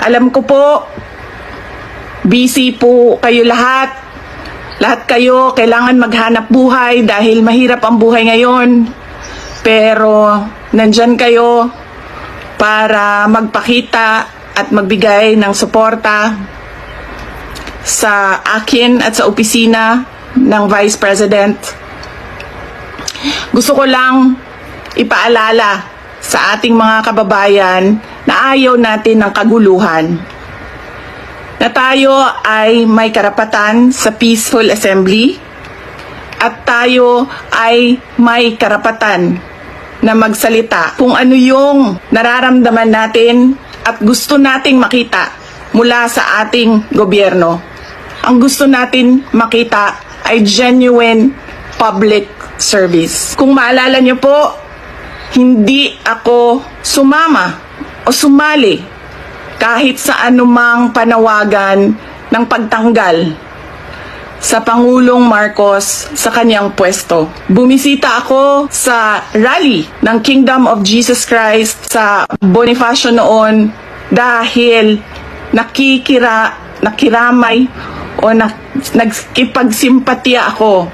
Alam ko po, busy po kayo lahat. Lahat kayo kailangan maghanap buhay dahil mahirap ang buhay ngayon. Pero nandyan kayo para magpakita at magbigay ng suporta sa akin at sa opisina ng Vice President. Gusto ko lang ipaalala sa ating mga kababayan na ayaw natin ng kaguluhan. Na tayo ay may karapatan sa peaceful assembly at tayo ay may karapatan na magsalita kung ano yung nararamdaman natin at gusto nating makita mula sa ating gobyerno. Ang gusto natin makita ay genuine public service. Kung maalala niyo po, hindi ako sumama o sumali kahit sa anumang panawagan ng pagtanggal sa Pangulong Marcos sa kanyang pwesto. Bumisita ako sa rally ng Kingdom of Jesus Christ sa Bonifacio noon dahil nakiramay o nagkipagsimpatiya ako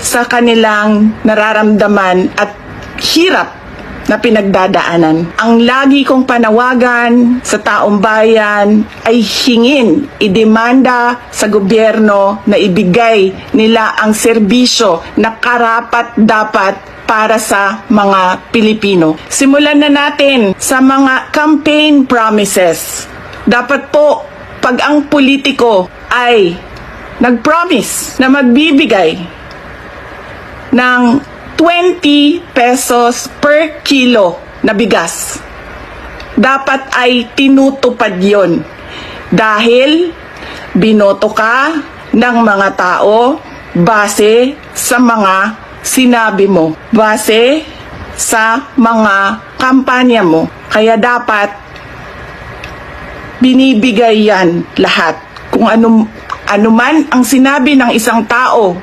sa kanilang nararamdaman at hirap na pinagdadaanan. Ang lagi kong panawagan sa taong bayan ay hingin, idemanda sa gobyerno na ibigay nila ang serbisyo na karapat-dapat para sa mga Pilipino. Simulan na natin sa mga campaign promises. Dapat po, pag ang politiko ay nag-promise na magbibigay ng 20 pesos per kilo na bigas, dapat ay tinutupad yon dahil binoto ka ng mga tao base sa mga sinabi mo, base sa mga kampanya mo. Kaya dapat binibigay yan lahat. Kung ano man ang sinabi ng isang tao,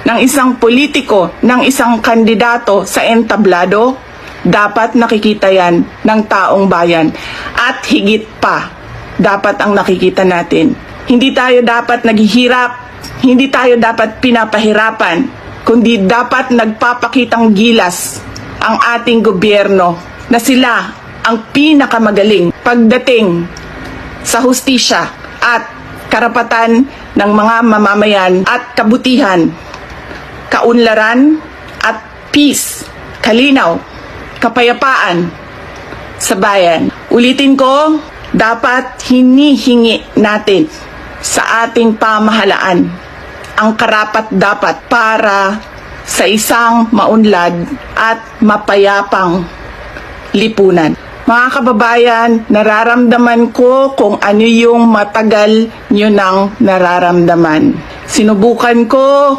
ng isang politiko, ng isang kandidato sa entablado, dapat nakikita yan ng taong bayan. At higit pa, dapat ang nakikita natin. Hindi tayo dapat naghihirap, hindi tayo dapat pinapahirapan, kundi dapat nagpapakitang gilas ang ating gobyerno na sila ang pinakamagaling pagdating sa hustisya at karapatan ng mga mamamayan at kabutihan, kaunlaran at peace, kalinaw, kapayapaan sa bayan. Ulitin ko, dapat hinihingi natin sa ating pamahalaan ang karapat-dapat para sa isang maunlad at mapayapang lipunan. Mga kababayan, nararamdaman ko kung ano yung matagal nyo nang nararamdaman. Sinubukan ko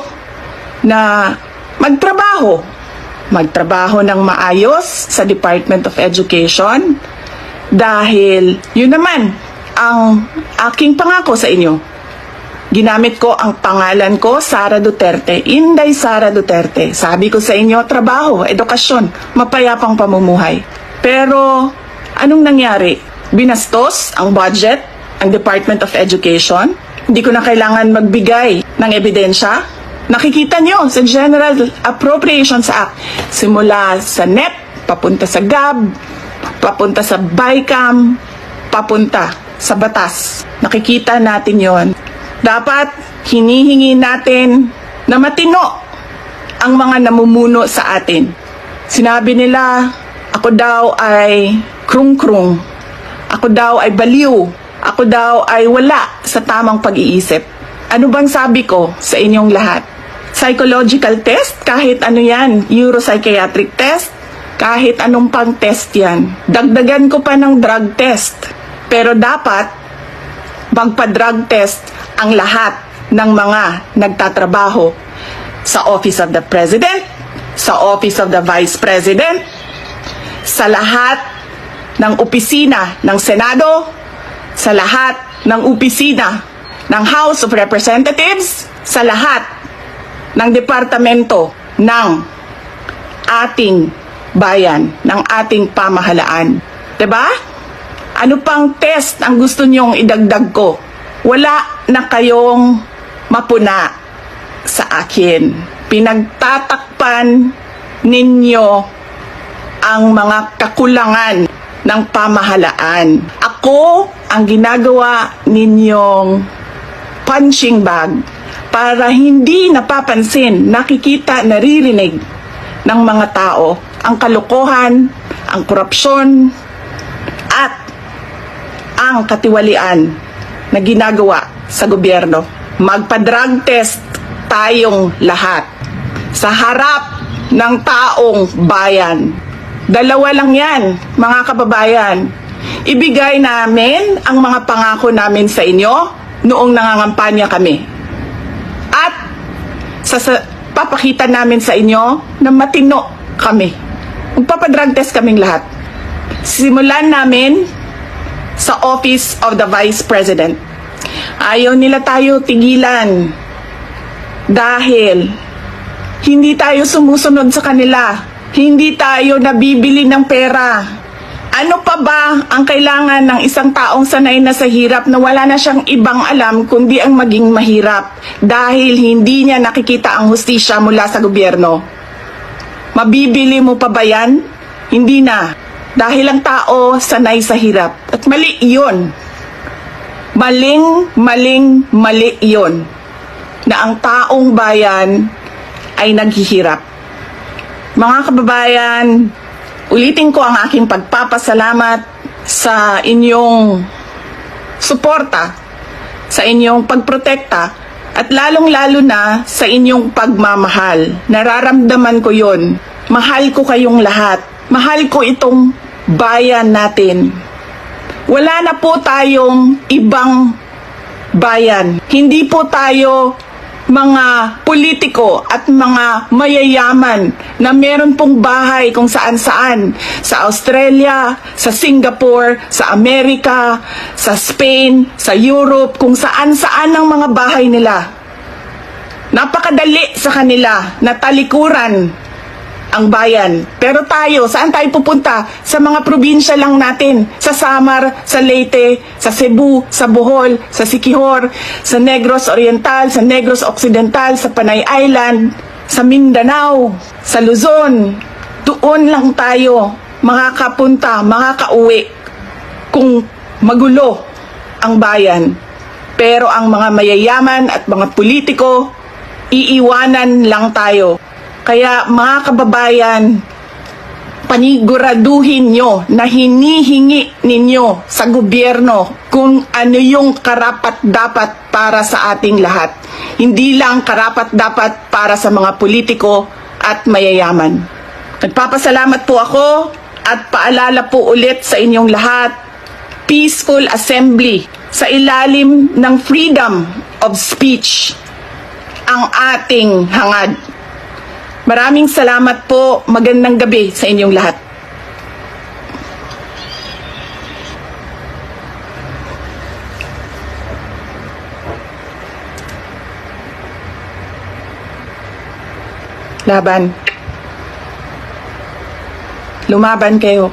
na magtrabaho ng maayos sa Department of Education dahil yun naman ang aking pangako sa inyo. Ginamit ko ang pangalan ko, Sara Duterte, Inday Sara Duterte. Sabi ko sa inyo, trabaho, edukasyon, mapayapang pamumuhay. Pero anong nangyari? Binastos ang budget, ang Department of Education. Hindi ko na kailangan magbigay ng ebidensya. Nakikita nyo sa General Appropriations Act, simula sa NEP, papunta sa GAB, papunta sa BICAM, papunta sa batas. Nakikita natin yon. Dapat hinihingi natin na matino ang mga namumuno sa atin. Sinabi nila, ako daw ay krung-krung, ako daw ay baliw, ako daw ay wala sa tamang pag-iisip. Ano bang sabi ko sa inyong lahat? Psychological test, kahit ano yan, neuropsychiatric test, kahit anong pang test yan. Dagdagan ko pa ng drug test. Pero dapat magpa-drug test ang lahat ng mga nagtatrabaho sa Office of the President, sa Office of the Vice President, sa lahat ng opisina ng Senado, sa lahat ng opisina ng House of Representatives, sa lahat ng departamento ng ating bayan, ng ating pamahalaan. 'Di ba? Ano pang test ang gusto nyong idagdag ko? Wala na kayong mapuna sa akin. Pinagtatakpan ninyo ang mga kakulangan ng pamahalaan. Ako ang ginagawa ninyong punching bag para hindi napapansin, nakikita, naririnig ng mga tao ang kalokohan, ang korupsyon, at ang katiwalian na ginagawa sa gobyerno. Magpa-drug test tayong lahat sa harap ng taong bayan. 2 lang yan, mga kababayan. Ibigay namin ang mga pangako namin sa inyo noong nangangampanya kami. At papakita namin sa inyo na matino kami. Magpapadrug test kaming lahat. Simulan namin sa Office of the Vice President. Ayaw nila tayo tigilan dahil hindi tayo sumusunod sa kanila. Hindi tayo nabibili ng pera. Ano pa ba ang kailangan ng isang taong sanay na sa hirap na wala na siyang ibang alam kundi ang maging mahirap dahil hindi niya nakikita ang hustisya mula sa gobyerno? Mabibili mo pa ba yan? Hindi na. Dahil ang tao sanay sa hirap. At mali yun. Mali yun. Na ang taong bayan ay naghihirap. Mga kababayan, ulitin ko ang aking pagpapasalamat sa inyong suporta, sa inyong pagprotekta, at lalong-lalo na sa inyong pagmamahal. Nararamdaman ko yun. Mahal ko kayong lahat. Mahal ko itong bayan natin. Wala na po tayong ibang bayan. Hindi po tayo mga politiko at mga mayayaman na meron pong bahay kung saan-saan. Sa Australia, sa Singapore, sa Amerika, sa Spain, sa Europe, kung saan-saan ang mga bahay nila. Napakadali sa kanila na talikuran ang bayan. Pero tayo, saan tayo pupunta? Sa mga probinsya lang natin. Sa Samar, sa Leyte, sa Cebu, sa Bohol, sa Siquijor, sa Negros Oriental, sa Negros Occidental, sa Panay Island, sa Mindanao, sa Luzon. Doon lang tayo makakapunta, makakauwi kung magulo ang bayan. Pero ang mga mayayaman at mga politiko, iiwanan lang tayo. Kaya mga kababayan, paniguraduhin nyo na hinihingi ninyo sa gobyerno kung ano yung karapat-dapat para sa ating lahat. Hindi lang karapat-dapat para sa mga politiko at mayayaman. Nagpapasalamat po ako at paalala po ulit sa inyong lahat, peaceful assembly sa ilalim ng freedom of speech ang ating hangad. Maraming salamat po. Magandang gabi sa inyong lahat. Laban. Lumaban kayo.